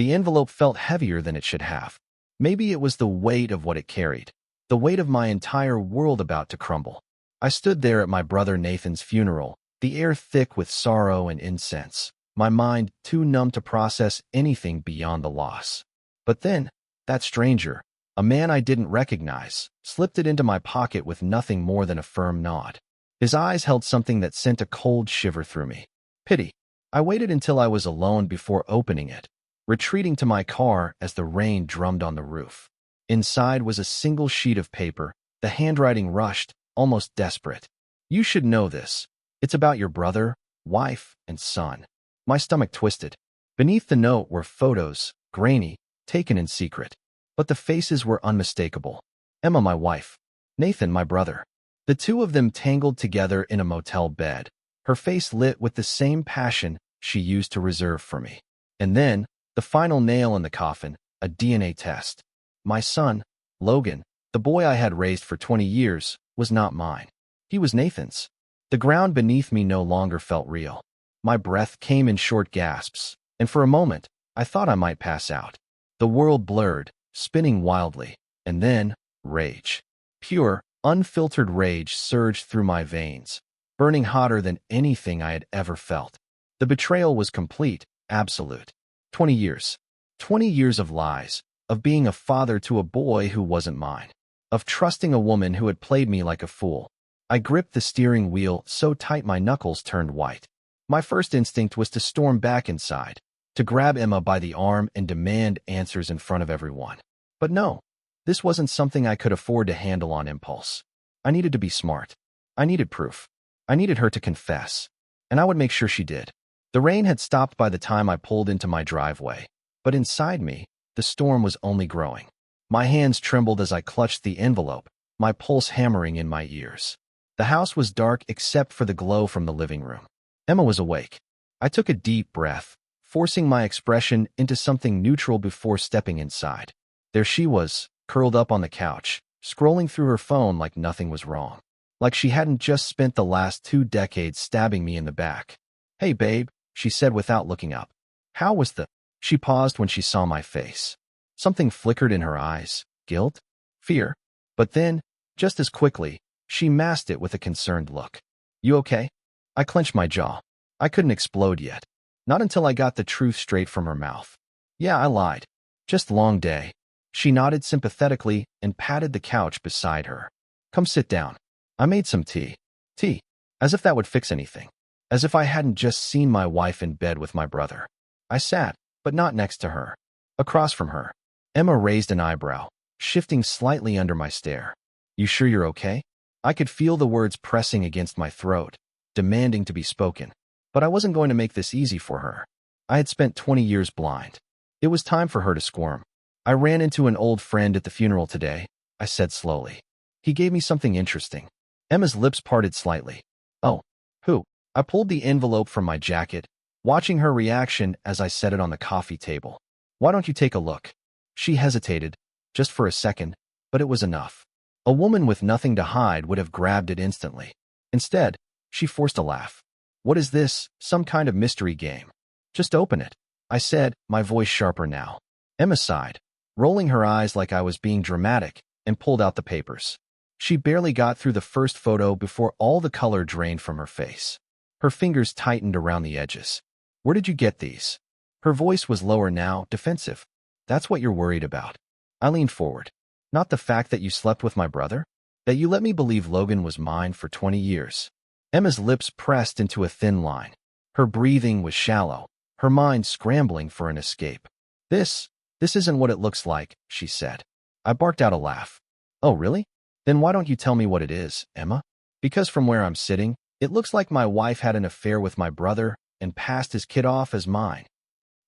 The envelope felt heavier than it should have. Maybe it was the weight of what it carried, the weight of my entire world about to crumble. I stood there at my brother Nathan's funeral, the air thick with sorrow and incense, my mind too numb to process anything beyond the loss. But then, that stranger, a man I didn't recognize, slipped it into my pocket with nothing more than a firm nod. His eyes held something that sent a cold shiver through me. Pity. I waited until I was alone before opening it, retreating to my car as the rain drummed on the roof. Inside was a single sheet of paper, the handwriting rushed, almost desperate. You should know this. It's about your brother, wife, and son. My stomach twisted. Beneath the note were photos, grainy, taken in secret. But the faces were unmistakable. Emma, my wife. Nathan, my brother. The two of them tangled together in a motel bed, her face lit with the same passion she used to reserve for me. And then, the final nail in the coffin, a DNA test. My son, Logan, the boy I had raised for 20 years, was not mine. He was Nathan's. The ground beneath me no longer felt real. My breath came in short gasps, and for a moment, I thought I might pass out. The world blurred, spinning wildly, and then, rage. Pure, unfiltered rage surged through my veins, burning hotter than anything I had ever felt. The betrayal was complete, absolute. 20 years. 20 years of lies, of being a father to a boy who wasn't mine, of trusting a woman who had played me like a fool. I gripped the steering wheel so tight my knuckles turned white. My first instinct was to storm back inside, to grab Emma by the arm and demand answers in front of everyone. But no, this wasn't something I could afford to handle on impulse. I needed to be smart. I needed proof. I needed her to confess, and I would make sure she did. The rain had stopped by the time I pulled into my driveway, but inside me, the storm was only growing. My hands trembled as I clutched the envelope, my pulse hammering in my ears. The house was dark except for the glow from the living room. Emma was awake. I took a deep breath, forcing my expression into something neutral before stepping inside. There she was, curled up on the couch, scrolling through her phone like nothing was wrong. Like she hadn't just spent the last 2 decades stabbing me in the back. "Hey, babe," she said without looking up. "How was the—" She paused when she saw my face. Something flickered in her eyes. Guilt? Fear? But then, just as quickly, she masked it with a concerned look. "You okay?" I clenched my jaw. I couldn't explode yet. Not until I got the truth straight from her mouth. "Yeah, I lied. Just long day." She nodded sympathetically and patted the couch beside her. "Come sit down. I made some tea." Tea? As if that would fix anything. As if I hadn't just seen my wife in bed with my brother. I sat, but not next to her. Across from her. Emma raised an eyebrow, shifting slightly under my stare. "You sure you're okay?" I could feel the words pressing against my throat, demanding to be spoken. But I wasn't going to make this easy for her. I had spent 20 years blind. It was time for her to squirm. "I ran into an old friend at the funeral today," I said slowly. "He gave me something interesting." Emma's lips parted slightly. "Oh, who?" I pulled the envelope from my jacket, watching her reaction as I set it on the coffee table. "Why don't you take a look?" She hesitated, just for a second, but it was enough. A woman with nothing to hide would have grabbed it instantly. Instead, she forced a laugh. "What is this, some kind of mystery game?" "Just open it," I said, my voice sharper now. Emma sighed, rolling her eyes like I was being dramatic, and pulled out the papers. She barely got through the first photo before all the color drained from her face. Her fingers tightened around the edges. "Where did you get these?" Her voice was lower now, defensive. "That's what you're worried about." I leaned forward. "Not the fact that you slept with my brother? That you let me believe Logan was mine for 20 years. Emma's lips pressed into a thin line. Her breathing was shallow, her mind scrambling for an escape. This isn't what it looks like," she said. I barked out a laugh. "Oh, really? Then why don't you tell me what it is, Emma?" "Because from where I'm sitting, it looks like my wife had an affair with my brother and passed his kid off as mine."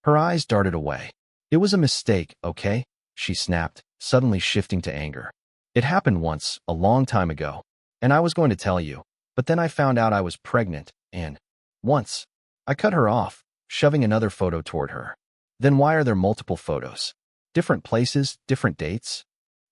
Her eyes darted away. "It was a mistake, okay?" she snapped, suddenly shifting to anger. "It happened once, a long time ago, and I was going to tell you, but then I found out I was pregnant, and once." I cut her off, shoving another photo toward her. "Then why are there multiple photos? Different places, different dates?"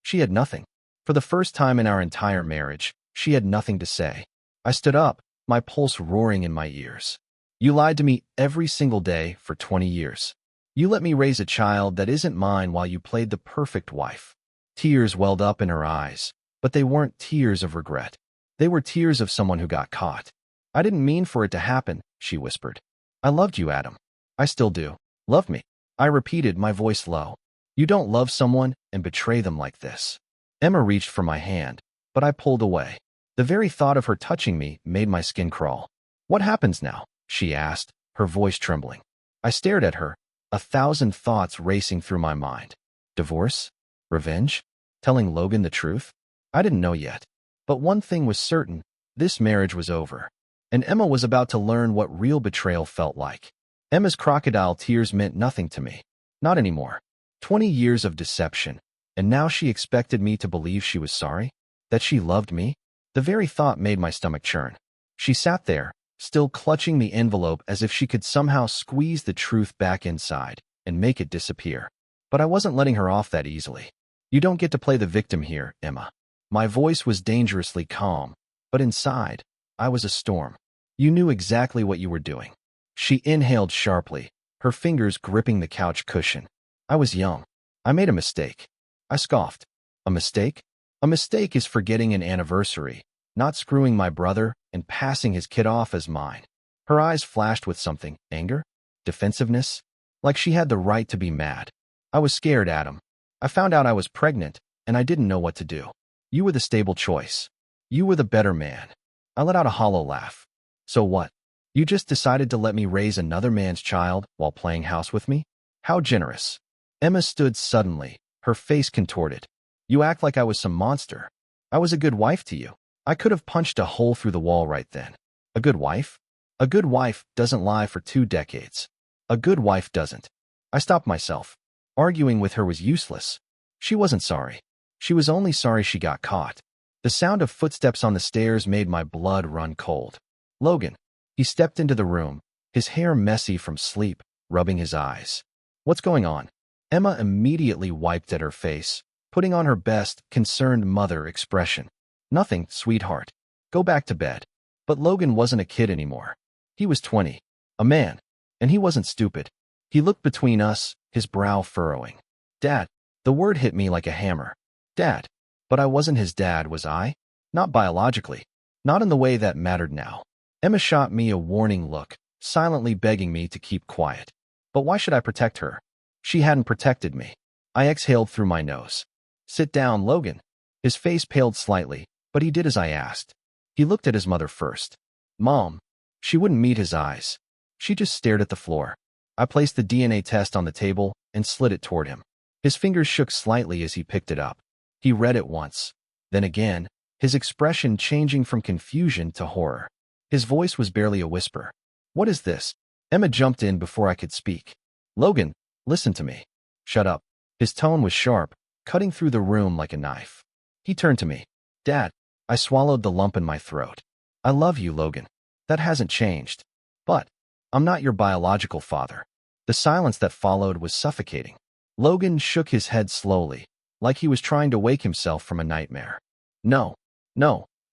She had nothing. For the first time in our entire marriage, she had nothing to say. I stood up, my pulse roaring in my ears. "You lied to me every single day for 20 years. You let me raise a child that isn't mine while you played the perfect wife. Tears welled up in her eyes, but they weren't tears of regret. They were tears of someone who got caught. I didn't mean for it to happen, she whispered. I loved you, Adam. I still do. Love me. I repeated, my voice low. You don't love someone and betray them like this. Emma reached for my hand, but I pulled away. The very thought of her touching me made my skin crawl. What happens now? She asked, her voice trembling. I stared at her, 1,000 thoughts racing through my mind. Divorce? Revenge? Telling Logan the truth? I didn't know yet. But one thing was certain, this marriage was over. And Emma was about to learn what real betrayal felt like. Emma's crocodile tears meant nothing to me. Not anymore. 20 years of deception, and now she expected me to believe she was sorry? That she loved me? The very thought made my stomach churn. She sat there, still clutching the envelope as if she could somehow squeeze the truth back inside and make it disappear. But I wasn't letting her off that easily. You don't get to play the victim here, Emma. My voice was dangerously calm, but inside, I was a storm. You knew exactly what you were doing. She inhaled sharply, her fingers gripping the couch cushion. I was young. I made a mistake. I scoffed. A mistake? A mistake is forgetting an anniversary, not screwing my brother and passing his kid off as mine. Her eyes flashed with something, anger? Defensiveness? Like she had the right to be mad. I was scared, Adam. I found out I was pregnant, and I didn't know what to do. You were the stable choice. You were the better man. I let out a hollow laugh. So what? You just decided to let me raise another man's child while playing house with me? How generous. Emma stood suddenly, her face contorted. You act like I was some monster. I was a good wife to you. I could have punched a hole through the wall right then. A good wife? A good wife doesn't lie for 2 decades. A good wife doesn't. I stopped myself. Arguing with her was useless. She wasn't sorry. She was only sorry she got caught. The sound of footsteps on the stairs made my blood run cold. Logan. He stepped into the room, his hair messy from sleep, rubbing his eyes. What's going on? Emma immediately wiped at her face, putting on her best, concerned mother expression. Nothing, sweetheart. Go back to bed. But Logan wasn't a kid anymore. He was 20, a man, and he wasn't stupid. He looked between us, his brow furrowing. Dad. The word hit me like a hammer. Dad. But I wasn't his dad, was I? Not biologically. Not in the way that mattered now. Emma shot me a warning look, silently begging me to keep quiet. But why should I protect her? She hadn't protected me. I exhaled through my nose. Sit down, Logan. His face paled slightly, but he did as I asked. He looked at his mother first. Mom. She wouldn't meet his eyes. She just stared at the floor. I placed the DNA test on the table and slid it toward him. His fingers shook slightly as he picked it up. He read it once, then again, his expression changing from confusion to horror. His voice was barely a whisper. What is this? Emma jumped in before I could speak. Logan, listen to me. Shut up. His tone was sharp, cutting through the room like a knife. He turned to me. Dad. I swallowed the lump in my throat. I love you, Logan. That hasn't changed. But I'm not your biological father. The silence that followed was suffocating. Logan shook his head slowly, like he was trying to wake himself from a nightmare. No,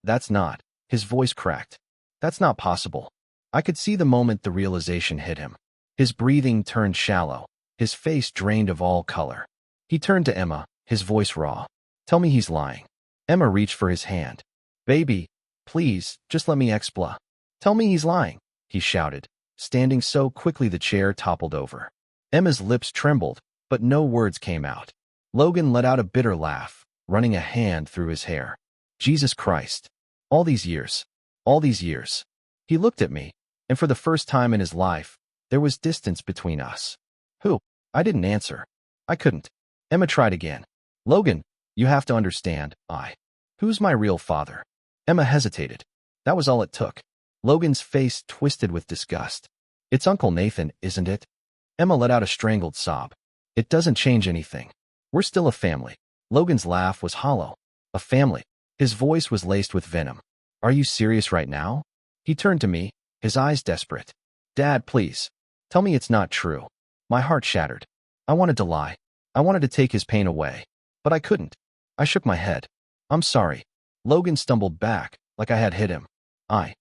that's not. His voice cracked. That's not possible. I could see the moment the realization hit him. His breathing turned shallow, his face drained of all color. He turned to Emma, his voice raw. Tell me he's lying. Emma reached for his hand. Baby, please, just let me explain. Tell me he's lying, he shouted, standing so quickly the chair toppled over. Emma's lips trembled, but no words came out. Logan let out a bitter laugh, running a hand through his hair. Jesus Christ. All these years. All these years. He looked at me, and for the first time in his life, there was distance between us. Who? I didn't answer. I couldn't. Emma tried again. Logan, you have to understand, Who's my real father? Emma hesitated. That was all it took. Logan's face twisted with disgust. It's Uncle Nathan, isn't it? Emma let out a strangled sob. It doesn't change anything. We're still a family. Logan's laugh was hollow. A family. His voice was laced with venom. Are you serious right now? He turned to me, his eyes desperate. Dad, please. Tell me it's not true. My heart shattered. I wanted to lie. I wanted to take his pain away. But I couldn't. I shook my head. I'm sorry. Logan stumbled back, like I had hit him. I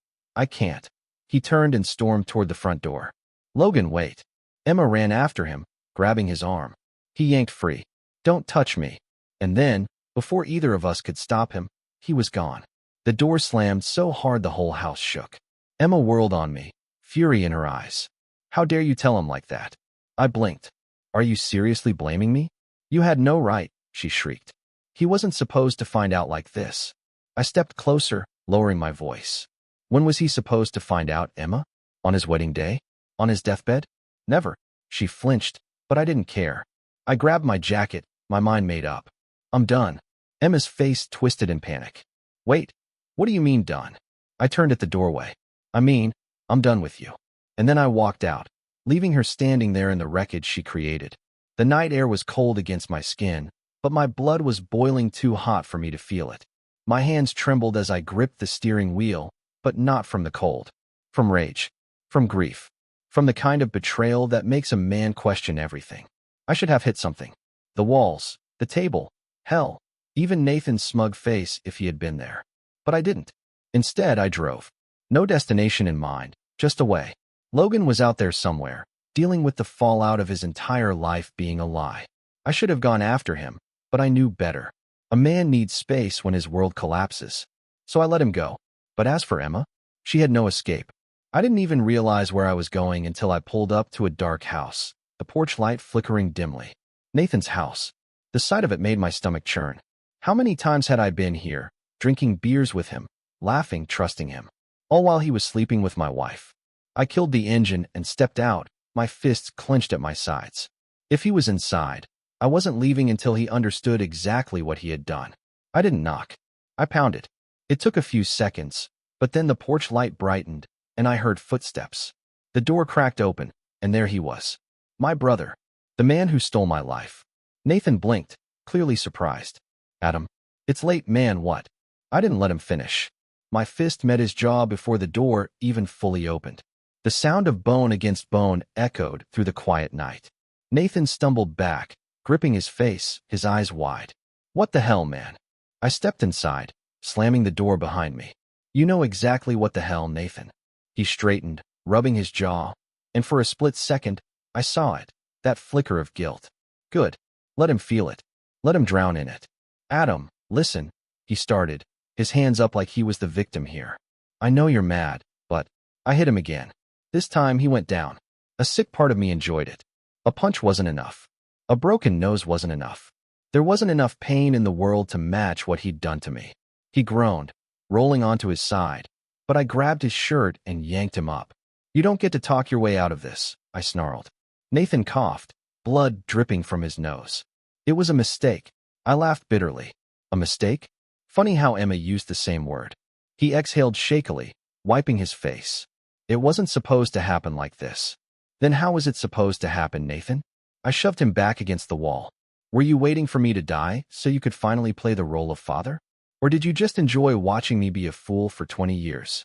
can't. He turned and stormed toward the front door. Logan, wait. Emma ran after him, grabbing his arm. He yanked free. "Don't touch me." And then, before either of us could stop him, he was gone. The door slammed so hard the whole house shook. Emma whirled on me, fury in her eyes. "How dare you tell him like that?" I blinked. "Are you seriously blaming me?" "You had no right," she shrieked. "He wasn't supposed to find out like this." I stepped closer, lowering my voice. "When was he supposed to find out, Emma? On his wedding day? On his deathbed?" "Never." She flinched, but I didn't care. I grabbed my jacket, my mind made up. "I'm done." Emma's face twisted in panic. "Wait, what do you mean done?" I turned at the doorway. "I mean, I'm done with you." And then I walked out, leaving her standing there in the wreckage she created. The night air was cold against my skin, but my blood was boiling too hot for me to feel it. My hands trembled as I gripped the steering wheel, but not from the cold. From rage. From grief. From the kind of betrayal that makes a man question everything. I should have hit something. The walls, the table, hell, even Nathan's smug face if he had been there. But I didn't. Instead, I drove. No destination in mind, just away. Logan was out there somewhere, dealing with the fallout of his entire life being a lie. I should have gone after him, but I knew better. A man needs space when his world collapses. So I let him go. But as for Emma, she had no escape. I didn't even realize where I was going until I pulled up to a dark house, the porch light flickering dimly. Nathan's house. The sight of it made my stomach churn. How many times had I been here, drinking beers with him, laughing, trusting him, all while he was sleeping with my wife? I killed the engine and stepped out, my fists clenched at my sides. If he was inside, I wasn't leaving until he understood exactly what he had done. I didn't knock. I pounded. It took a few seconds, but then the porch light brightened, and I heard footsteps. The door cracked open, and there he was. My brother. The man who stole my life. Nathan blinked, clearly surprised. "Adam, it's late, man, what?" I didn't let him finish. My fist met his jaw before the door even fully opened. The sound of bone against bone echoed through the quiet night. Nathan stumbled back, gripping his face, his eyes wide. "What the hell, man?" I stepped inside, slamming the door behind me. "You know exactly what the hell, Nathan." He straightened, rubbing his jaw, and for a split second, I saw it, that flicker of guilt. "Good. Let him feel it. Let him drown in it." "Adam, listen," he started, his hands up like he was the victim here. "I know you're mad, but..." I hit him again. This time he went down. A sick part of me enjoyed it. A punch wasn't enough. A broken nose wasn't enough. There wasn't enough pain in the world to match what he'd done to me. He groaned, rolling onto his side, but I grabbed his shirt and yanked him up. "You don't get to talk your way out of this," I snarled. Nathan coughed, blood dripping from his nose. "It was a mistake." I laughed bitterly. "A mistake?" Funny how Emma used the same word. He exhaled shakily, wiping his face. "It wasn't supposed to happen like this." "Then how was it supposed to happen, Nathan?" I shoved him back against the wall. "Were you waiting for me to die so you could finally play the role of father? Or did you just enjoy watching me be a fool for 20 years?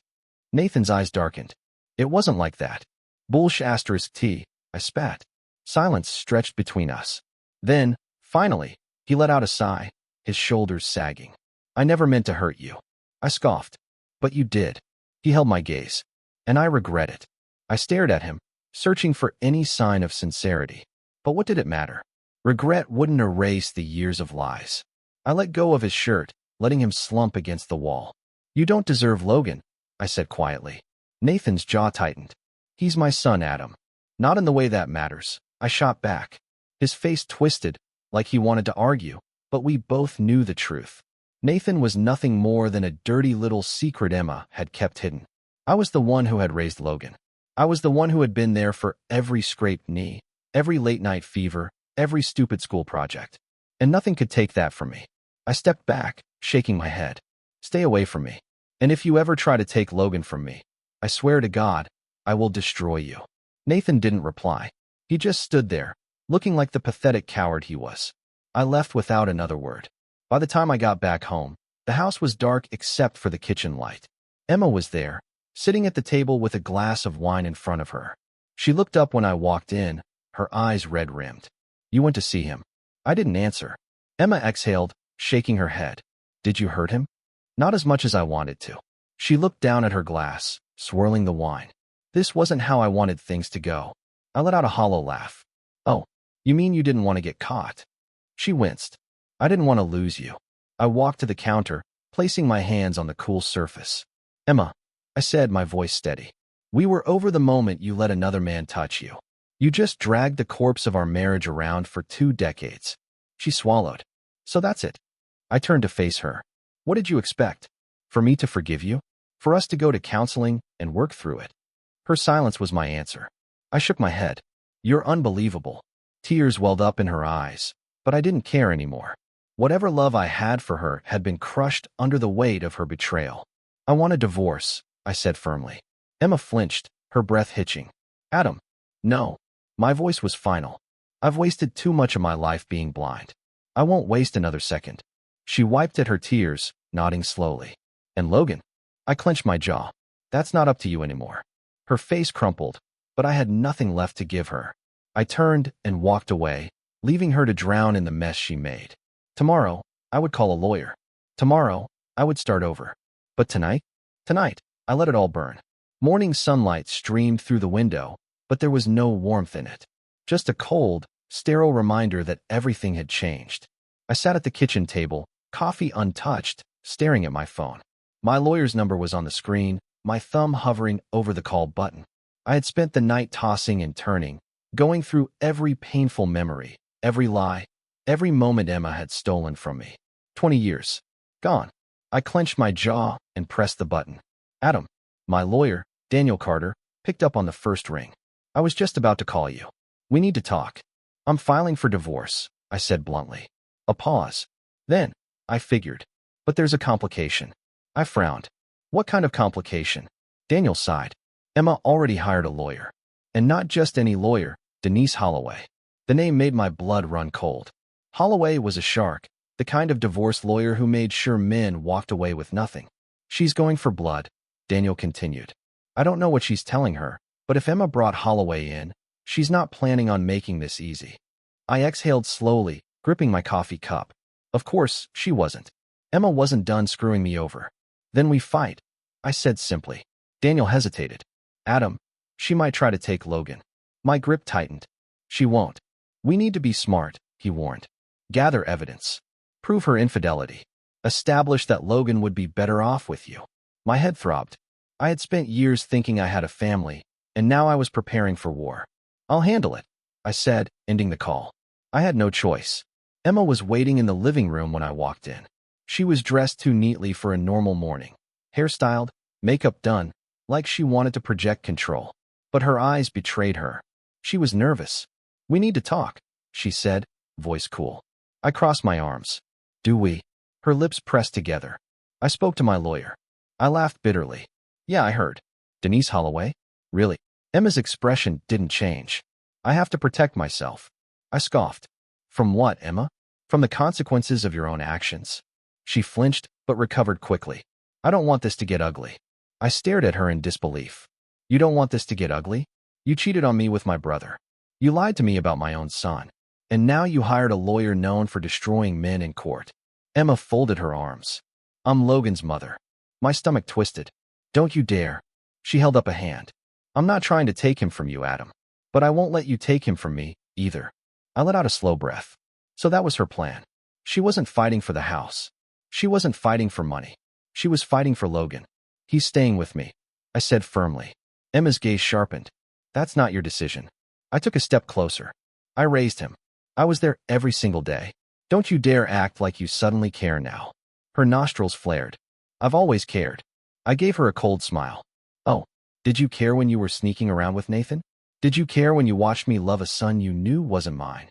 Nathan's eyes darkened. "It wasn't like that." "Bullsh**T, I spat. Silence stretched between us. Then, finally, he let out a sigh, his shoulders sagging. "I never meant to hurt you." I scoffed. "But you did." He held my gaze. "And I regret it." I stared at him, searching for any sign of sincerity. But what did it matter? Regret wouldn't erase the years of lies. I let go of his shirt, letting him slump against the wall. "You don't deserve Logan," I said quietly. Nathan's jaw tightened. "He's my son, Adam." "Not in the way that matters," I shot back. His face twisted, like he wanted to argue, but we both knew the truth. Nathan was nothing more than a dirty little secret Emma had kept hidden. I was the one who had raised Logan. I was the one who had been there for every scraped knee, every late-night fever, every stupid school project. And nothing could take that from me. I stepped back, shaking my head. "Stay away from me. And if you ever try to take Logan from me, I swear to God, I will destroy you." Nathan didn't reply. He just stood there, looking like the pathetic coward he was. I left without another word. By the time I got back home, the house was dark except for the kitchen light. Emma was there, sitting at the table with a glass of wine in front of her. She looked up when I walked in, her eyes red-rimmed. "You went to see him?" I didn't answer. Emma exhaled, shaking her head. "Did you hurt him?" "Not as much as I wanted to." She looked down at her glass, swirling the wine. "This wasn't how I wanted things to go." I let out a hollow laugh. "Oh, You mean you didn't want to get caught? She winced. I didn't want to lose you. I walked to the counter, placing my hands on the cool surface. Emma, I said, my voice steady. We were over the moment you let another man touch you. You just dragged the corpse of our marriage around for 2 decades. She swallowed. So that's it. I turned to face her. What did you expect? For me to forgive you? For us to go to counseling and work through it? Her silence was my answer. I shook my head. You're unbelievable. Tears welled up in her eyes, but I didn't care anymore. Whatever love I had for her had been crushed under the weight of her betrayal. I want a divorce, I said firmly. Emma flinched, her breath hitching. Adam, no. My voice was final. I've wasted too much of my life being blind. I won't waste another second. She wiped at her tears, nodding slowly. And Logan? I clenched my jaw. That's not up to you anymore. Her face crumpled, but I had nothing left to give her. I turned and walked away, leaving her to drown in the mess she made. Tomorrow, I would call a lawyer. Tomorrow, I would start over. But tonight, I let it all burn. Morning sunlight streamed through the window, but there was no warmth in it. Just a cold, sterile reminder that everything had changed. I sat at the kitchen table, coffee untouched, staring at my phone. My lawyer's number was on the screen, my thumb hovering over the call button. I had spent the night tossing and turning, going through every painful memory, every lie, every moment Emma had stolen from me. 20 years. Gone. I clenched my jaw and pressed the button. Adam, my lawyer, Daniel Carter, picked up on the first ring. I was just about to call you. We need to talk. I'm filing for divorce, I said bluntly. A pause. Then, I figured. But there's a complication. I frowned. What kind of complication? Daniel sighed. Emma already hired a lawyer. And not just any lawyer, Denise Holloway. The name made my blood run cold. Holloway was a shark, the kind of divorce lawyer who made sure men walked away with nothing. She's going for blood, Daniel continued. I don't know what she's telling her, but if Emma brought Holloway in, she's not planning on making this easy. I exhaled slowly, gripping my coffee cup. Of course, she wasn't. Emma wasn't done screwing me over. Then we fight, I said simply. Daniel hesitated. Adam, she might try to take Logan. My grip tightened. She won't. We need to be smart, he warned. Gather evidence. Prove her infidelity. Establish that Logan would be better off with you. My head throbbed. I had spent years thinking I had a family, and now I was preparing for war. I'll handle it, I said, ending the call. I had no choice. Emma was waiting in the living room when I walked in. She was dressed too neatly for a normal morning. Hairstyled, makeup done, like she wanted to project control. But her eyes betrayed her. She was nervous. We need to talk, she said, voice cool. I crossed my arms. Do we? Her lips pressed together. I spoke to my lawyer. I laughed bitterly. Yeah, I heard. Denise Holloway? Really? Emma's expression didn't change. I have to protect myself. I scoffed. From what, Emma? From the consequences of your own actions. She flinched, but recovered quickly. I don't want this to get ugly. I stared at her in disbelief. You don't want this to get ugly? You cheated on me with my brother. You lied to me about my own son. And now you hired a lawyer known for destroying men in court. Emma folded her arms. I'm Logan's mother. My stomach twisted. Don't you dare. She held up a hand. I'm not trying to take him from you, Adam. But I won't let you take him from me, either. I let out a slow breath. So that was her plan. She wasn't fighting for the house. She wasn't fighting for money. She was fighting for Logan. He's staying with me, I said firmly. Emma's gaze sharpened. That's not your decision. I took a step closer. I raised him. I was there every single day. Don't you dare act like you suddenly care now. Her nostrils flared. I've always cared. I gave her a cold smile. Oh, did you care when you were sneaking around with Nathan? Did you care when you watched me love a son you knew wasn't mine?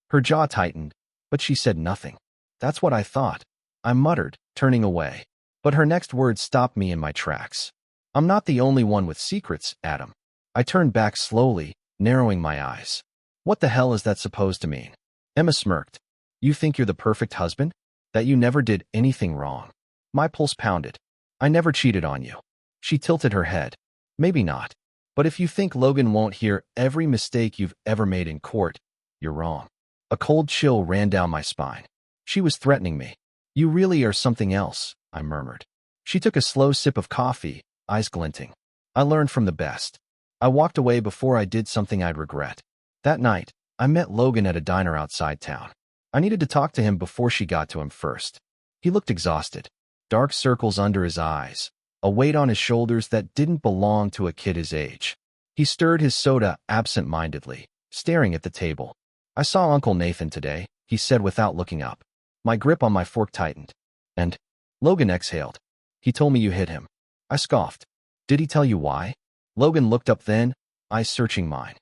Her jaw tightened, but she said nothing. That's what I thought. I muttered, turning away. But her next words stopped me in my tracks. I'm not the only one with secrets, Adam. I turned back slowly, narrowing my eyes. What the hell is that supposed to mean? Emma smirked. You think you're the perfect husband? That you never did anything wrong? My pulse pounded. I never cheated on you. She tilted her head. Maybe not. But if you think Logan won't hear every mistake you've ever made in court, you're wrong. A cold chill ran down my spine. She was threatening me. You really are something else, I murmured. She took a slow sip of coffee, eyes glinting. I learned from the best. I walked away before I did something I'd regret. That night, I met Logan at a diner outside town. I needed to talk to him before she got to him first. He looked exhausted, dark circles under his eyes, a weight on his shoulders that didn't belong to a kid his age. He stirred his soda absent-mindedly, staring at the table. "I saw Uncle Nathan today," he said without looking up. My grip on my fork tightened. "And?" Logan exhaled. "He told me you hit him." I scoffed. "Did he tell you why?" Logan looked up then, eyes searching mine.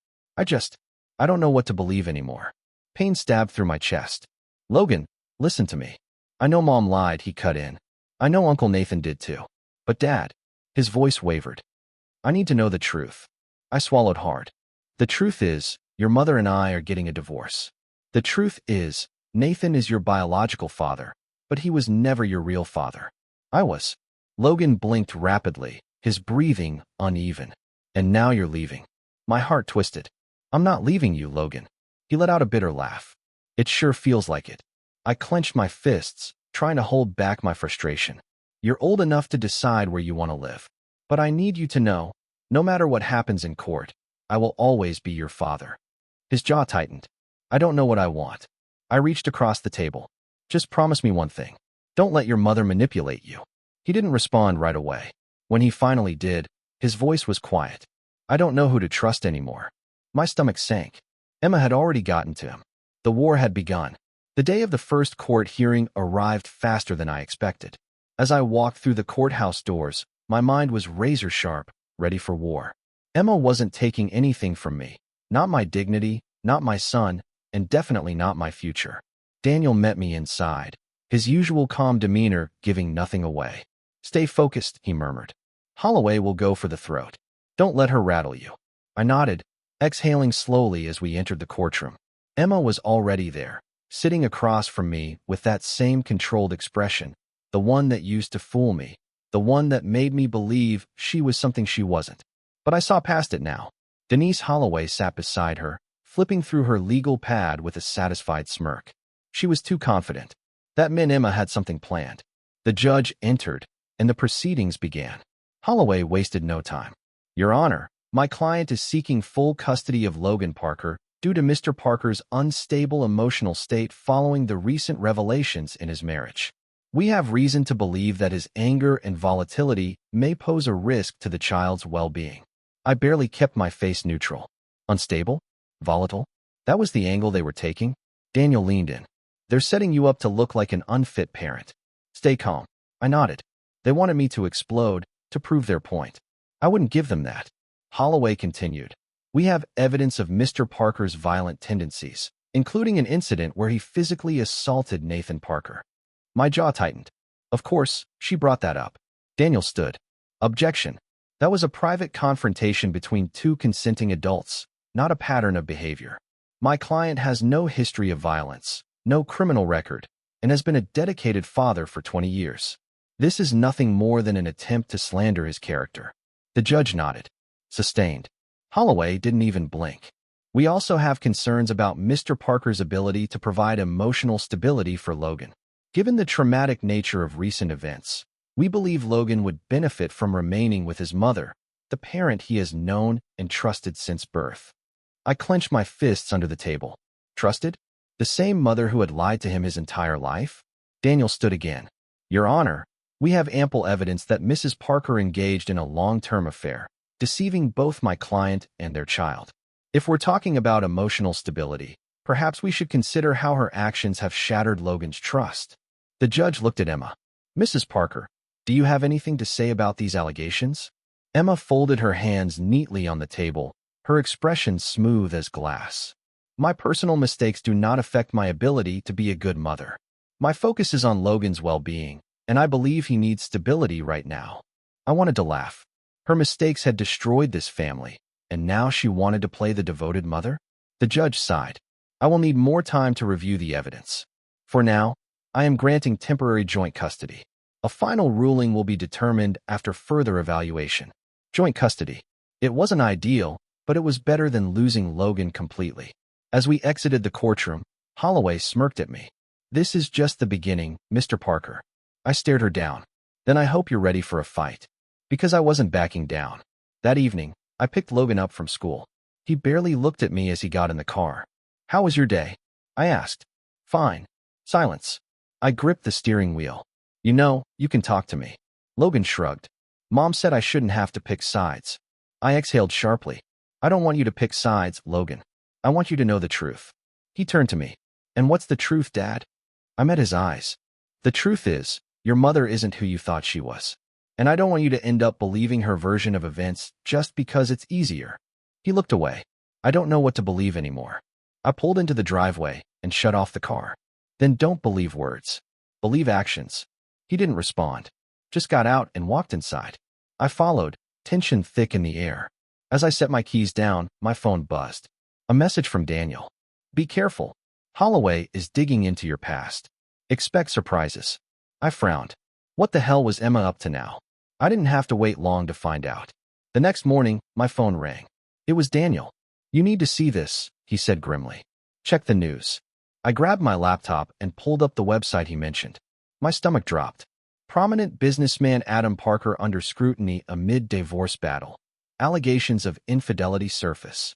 I don't know what to believe anymore." Pain stabbed through my chest. "Logan, listen to me. I know Mom lied," he cut in. "I know Uncle Nathan did too. But Dad," his voice wavered. "I need to know the truth." I swallowed hard. "The truth is, your mother and I are getting a divorce. The truth is, Nathan is your biological father, but he was never your real father." I was. Logan blinked rapidly, his breathing uneven. "And now you're leaving." My heart twisted. "I'm not leaving you, Logan." He let out a bitter laugh. "It sure feels like it." I clenched my fists, trying to hold back my frustration. "You're old enough to decide where you want to live. But I need you to know, no matter what happens in court, I will always be your father." His jaw tightened. "I don't know what I want." I reached across the table. "Just promise me one thing. Don't let your mother manipulate you." He didn't respond right away. When he finally did, his voice was quiet. "I don't know who to trust anymore." My stomach sank. Emma had already gotten to him. The war had begun. The day of the first court hearing arrived faster than I expected. As I walked through the courthouse doors, my mind was razor-sharp, ready for war. Emma wasn't taking anything from me. Not my dignity, not my son, and definitely not my future. Daniel met me inside, his usual calm demeanor giving nothing away. "Stay focused," he murmured. "Holloway will go for the throat. Don't let her rattle you." I nodded, exhaling slowly as we entered the courtroom. Emma was already there, sitting across from me with that same controlled expression, the one that used to fool me, the one that made me believe she was something she wasn't. But I saw past it now. Denise Holloway sat beside her, flipping through her legal pad with a satisfied smirk. She was too confident. That meant Emma had something planned. The judge entered, and the proceedings began. Holloway wasted no time. "Your Honor, my client is seeking full custody of Logan Parker due to Mr. Parker's unstable emotional state following the recent revelations in his marriage. We have reason to believe that his anger and volatility may pose a risk to the child's well-being." I barely kept my face neutral. Unstable? Volatile? That was the angle they were taking? Daniel leaned in. "They're setting you up to look like an unfit parent." "Stay calm." I nodded. They wanted me to explode, to prove their point. I wouldn't give them that. Holloway continued. "We have evidence of Mr. Parker's violent tendencies, including an incident where he physically assaulted Nathan Parker." My jaw tightened. Of course, she brought that up. Daniel stood. "Objection. That was a private confrontation between two consenting adults, not a pattern of behavior. My client has no history of violence, no criminal record, and has been a dedicated father for 20 years. This is nothing more than an attempt to slander his character." The judge nodded. Sustained. Holloway didn't even blink. "We also have concerns about Mr. Parker's ability to provide emotional stability for Logan. Given the traumatic nature of recent events, we believe Logan would benefit from remaining with his mother, the parent he has known and trusted since birth." I clenched my fists under the table. Trusted? The same mother who had lied to him his entire life? Daniel stood again. "Your Honor, we have ample evidence that Mrs. Parker engaged in a long-term affair, deceiving both my client and their child. If we're talking about emotional stability, perhaps we should consider how her actions have shattered Logan's trust." The judge looked at Emma. "Mrs. Parker, do you have anything to say about these allegations?" Emma folded her hands neatly on the table, her expression smooth as glass. "My personal mistakes do not affect my ability to be a good mother. My focus is on Logan's well-being, and I believe he needs stability right now." I wanted to laugh. Her mistakes had destroyed this family, and now she wanted to play the devoted mother? The judge sighed. "I will need more time to review the evidence. For now, I am granting temporary joint custody. A final ruling will be determined after further evaluation." Joint custody. It wasn't ideal, but it was better than losing Logan completely. As we exited the courtroom, Holloway smirked at me. "This is just the beginning, Mr. Parker." I stared her down. "Then I hope you're ready for a fight." Because I wasn't backing down. That evening, I picked Logan up from school. He barely looked at me as he got in the car. How was your day? I asked. Fine. Silence. I gripped the steering wheel. You know, you can talk to me. Logan shrugged. Mom said I shouldn't have to pick sides. I exhaled sharply. I don't want you to pick sides, Logan. I want you to know the truth. He turned to me. And what's the truth, Dad? I met his eyes. The truth is, your mother isn't who you thought she was. And I don't want you to end up believing her version of events just because it's easier. He looked away. I don't know what to believe anymore. I pulled into the driveway and shut off the car. Then don't believe words. Believe actions. He didn't respond. Just got out and walked inside. I followed, tension thick in the air. As I set my keys down, my phone buzzed. A message from Daniel. Be careful. Holloway is digging into your past. Expect surprises. I frowned. What the hell was Emma up to now? I didn't have to wait long to find out. The next morning, my phone rang. It was Daniel. You need to see this, he said grimly. Check the news. I grabbed my laptop and pulled up the website he mentioned. My stomach dropped. Prominent businessman Adam Parker under scrutiny amid divorce battle. Allegations of infidelity surface.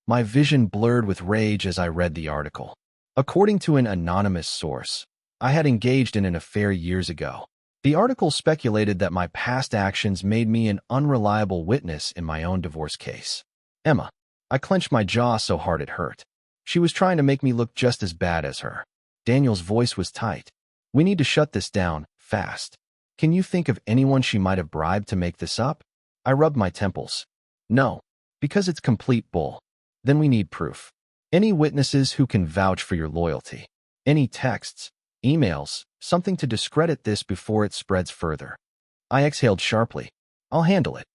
My vision blurred with rage as I read the article. According to an anonymous source, I had engaged in an affair years ago. The article speculated that my past actions made me an unreliable witness in my own divorce case. Emma. I clenched my jaw so hard it hurt. She was trying to make me look just as bad as her. Daniel's voice was tight. We need to shut this down, fast. Can you think of anyone she might have bribed to make this up? I rubbed my temples. No, because it's complete bull. Then we need proof. Any witnesses who can vouch for your loyalty. Any texts, emails, something to discredit this before it spreads further. I exhaled sharply. I'll handle it.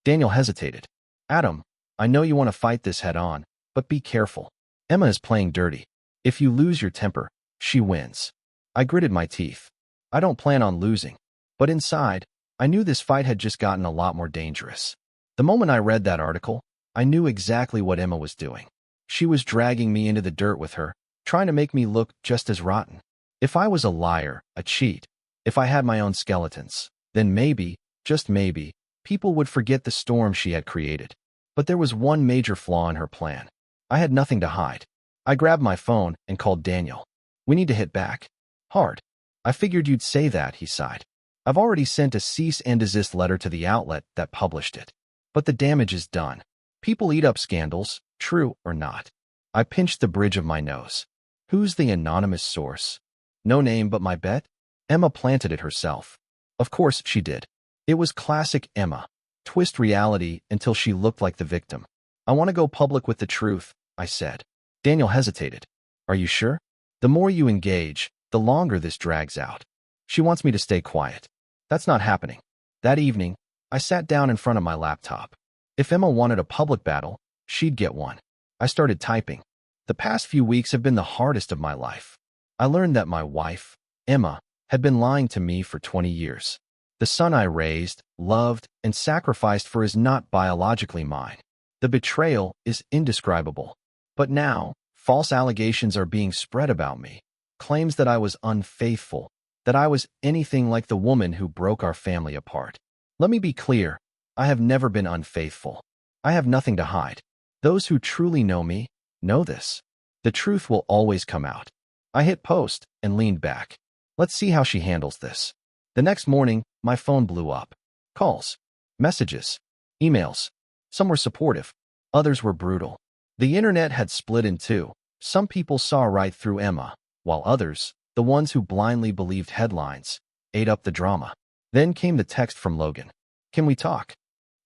Daniel hesitated. Adam, I know you want to fight this head on, but be careful. Emma is playing dirty. If you lose your temper, she wins. I gritted my teeth. I don't plan on losing. But inside, I knew this fight had just gotten a lot more dangerous. The moment I read that article, I knew exactly what Emma was doing. She was dragging me into the dirt with her, trying to make me look just as rotten. If I was a liar, a cheat, if I had my own skeletons, then maybe, just maybe, people would forget the storm she had created. But there was one major flaw in her plan. I had nothing to hide. I grabbed my phone and called Daniel. We need to hit back. Hard. I figured you'd say that, he sighed. I've already sent a cease and desist letter to the outlet that published it. But the damage is done. People eat up scandals, true or not. I pinched the bridge of my nose. Who's the anonymous source? No name but my bet? Emma planted it herself. Of course she did. It was classic Emma. Twist reality until she looked like the victim. I want to go public with the truth, I said. Daniel hesitated. Are you sure? The more you engage, the longer this drags out. She wants me to stay quiet. That's not happening. That evening, I sat down in front of my laptop. If Emma wanted a public battle, she'd get one. I started typing. The past few weeks have been the hardest of my life. I learned that my wife, Emma, had been lying to me for 20 years. The son I raised, loved, and sacrificed for is not biologically mine. The betrayal is indescribable. But now, false allegations are being spread about me. Claims that I was unfaithful, that I was anything like the woman who broke our family apart. Let me be clear, I have never been unfaithful. I have nothing to hide. Those who truly know me know this. The truth will always come out. I hit post and leaned back. Let's see how she handles this. The next morning, my phone blew up. Calls, messages, emails. Some were supportive. Others were brutal. The internet had split in two. Some people saw right through Emma, while others, the ones who blindly believed headlines, ate up the drama. Then came the text from Logan. Can we talk?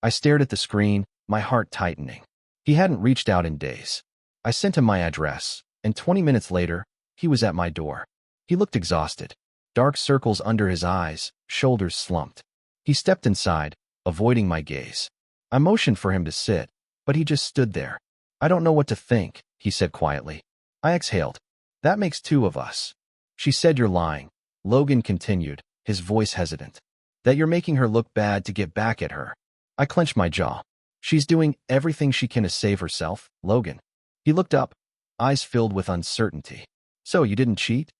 I stared at the screen, my heart tightening. He hadn't reached out in days. I sent him my address, and 20 minutes later, he was at my door. He looked exhausted. Dark circles under his eyes, shoulders slumped. He stepped inside, avoiding my gaze. I motioned for him to sit, but he just stood there. I don't know what to think, he said quietly. I exhaled. That makes two of us. She said you're lying. Logan continued, his voice hesitant. That you're making her look bad to get back at her. I clenched my jaw. She's doing everything she can to save herself, Logan. He looked up, eyes filled with uncertainty. So you didn't cheat?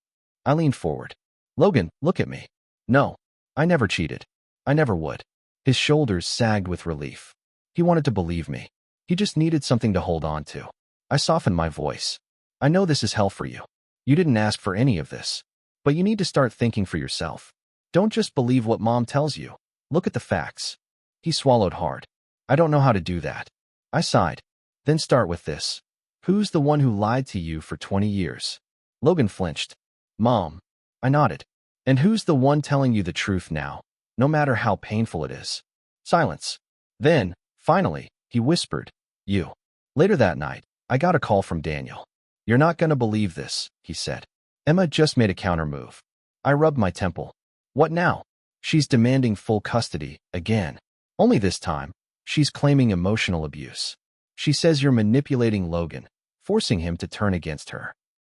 I leaned forward. Logan, look at me. No, I never cheated. I never would. His shoulders sagged with relief. He wanted to believe me. He just needed something to hold on to. I softened my voice. I know this is hell for you. You didn't ask for any of this. But you need to start thinking for yourself. Don't just believe what mom tells you. Look at the facts. He swallowed hard. I don't know how to do that. I sighed. Then start with this. Who's the one who lied to you for 20 years? Logan flinched. Mom. I nodded. And who's the one telling you the truth now, no matter how painful it is? Silence. Then, finally, he whispered, you. Later that night, I got a call from Daniel. You're not gonna believe this, he said. Emma just made a counter move. I rubbed my temple. What now? She's demanding full custody, again. Only this time, she's claiming emotional abuse. She says you're manipulating Logan, forcing him to turn against her.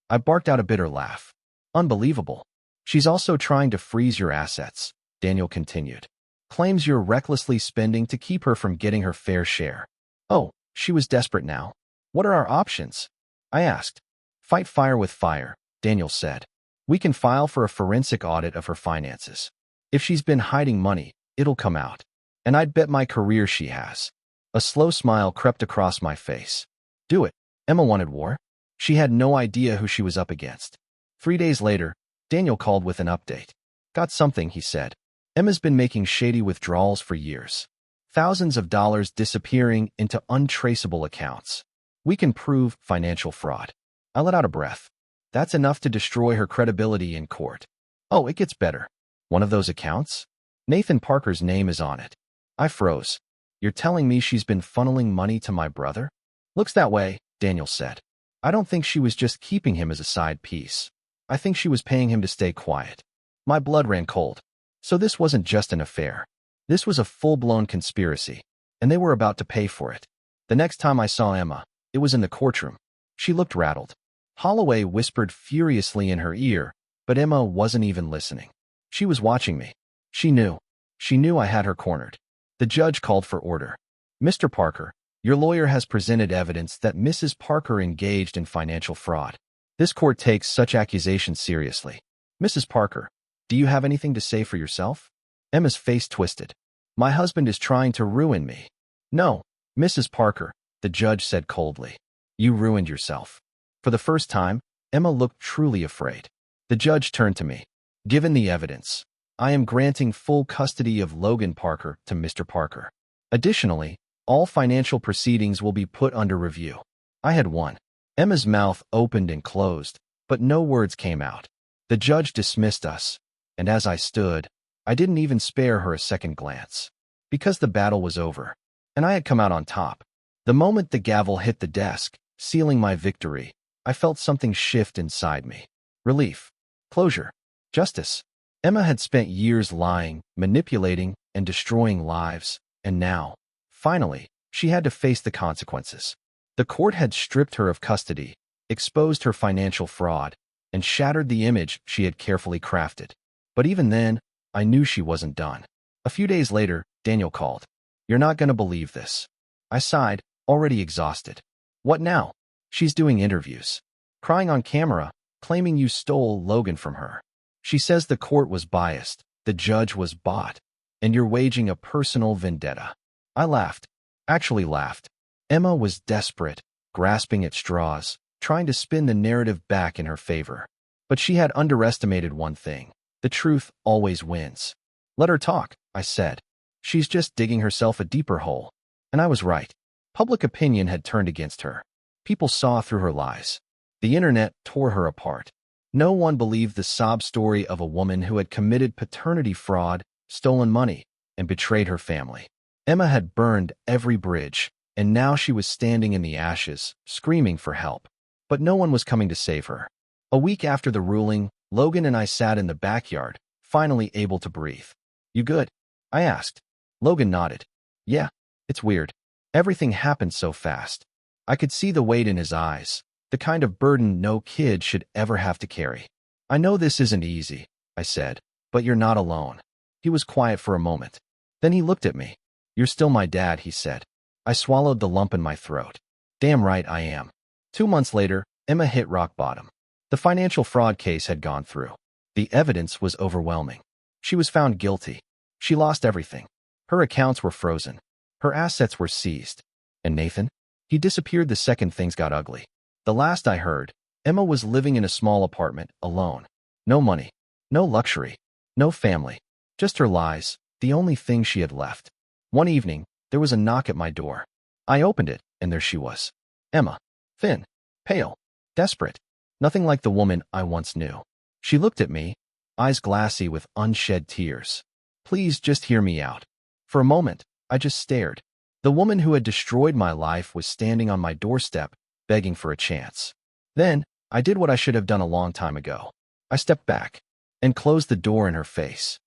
I barked out a bitter laugh. Unbelievable. She's also trying to freeze your assets, Daniel continued. Claims you're recklessly spending to keep her from getting her fair share. Oh, she was desperate now. What are our options? I asked. Fight fire with fire, Daniel said. We can file for a forensic audit of her finances. If she's been hiding money, it'll come out. And I'd bet my career she has. A slow smile crept across my face. Do it. Emma wanted war. She had no idea who she was up against. 3 days later, Daniel called with an update. Got something, he said. Emma's been making shady withdrawals for years. Thousands of dollars disappearing into untraceable accounts. We can prove financial fraud. I let out a breath. That's enough to destroy her credibility in court. Oh, it gets better. One of those accounts? Nathan Parker's name is on it. I froze. You're telling me she's been funneling money to my brother? Looks that way, Daniel said. I don't think she was just keeping him as a side piece. I think she was paying him to stay quiet. My blood ran cold. So this wasn't just an affair. This was a full-blown conspiracy, and they were about to pay for it. The next time I saw Emma, it was in the courtroom. She looked rattled. Holloway whispered furiously in her ear, but Emma wasn't even listening. She was watching me. She knew. She knew I had her cornered. The judge called for order. Mr. Parker, your lawyer has presented evidence that Mrs. Parker engaged in financial fraud. This court takes such accusations seriously. Mrs. Parker, do you have anything to say for yourself? Emma's face twisted. My husband is trying to ruin me. No, Mrs. Parker, the judge said coldly. You ruined yourself. For the first time, Emma looked truly afraid. The judge turned to me. Given the evidence, I am granting full custody of Logan Parker to Mr. Parker. Additionally, all financial proceedings will be put under review. I had won. Emma's mouth opened and closed, but no words came out. The judge dismissed us, and as I stood, I didn't even spare her a second glance. Because the battle was over, and I had come out on top. The moment the gavel hit the desk, sealing my victory, I felt something shift inside me. Relief. Closure. Justice. Emma had spent years lying, manipulating, and destroying lives, and now, finally, she had to face the consequences. The court had stripped her of custody, exposed her financial fraud, and shattered the image she had carefully crafted. But even then, I knew she wasn't done. A few days later, Daniel called. You're not gonna believe this. I sighed, already exhausted. What now? She's doing interviews. Crying on camera, claiming you stole Logan from her. She says the court was biased, the judge was bought, and you're waging a personal vendetta. I laughed. Actually laughed. Emma was desperate, grasping at straws, trying to spin the narrative back in her favor. But she had underestimated one thing. The truth always wins. Let her talk, I said. She's just digging herself a deeper hole. And I was right. Public opinion had turned against her. People saw through her lies. The internet tore her apart. No one believed the sob story of a woman who had committed paternity fraud, stolen money, and betrayed her family. Emma had burned every bridge, and now she was standing in the ashes, screaming for help. But no one was coming to save her. A week after the ruling, Logan and I sat in the backyard, finally able to breathe. You good? I asked. Logan nodded. Yeah, it's weird. Everything happened so fast. I could see the weight in his eyes, the kind of burden no kid should ever have to carry. I know this isn't easy, I said, but you're not alone. He was quiet for a moment. Then he looked at me. You're still my dad, he said. I swallowed the lump in my throat. Damn right I am. 2 months later, Emma hit rock bottom. The financial fraud case had gone through. The evidence was overwhelming. She was found guilty. She lost everything. Her accounts were frozen. Her assets were seized. And Nathan? He disappeared the second things got ugly. The last I heard, Emma was living in a small apartment, alone. No money, no luxury, no family, just her lies, the only thing she had left. One evening, there was a knock at my door. I opened it, and there she was. Emma. Thin, pale, desperate. Nothing like the woman I once knew. She looked at me, eyes glassy with unshed tears. Please just hear me out. For a moment, I just stared. The woman who had destroyed my life was standing on my doorstep, begging for a chance. Then, I did what I should have done a long time ago. I stepped back and closed the door in her face.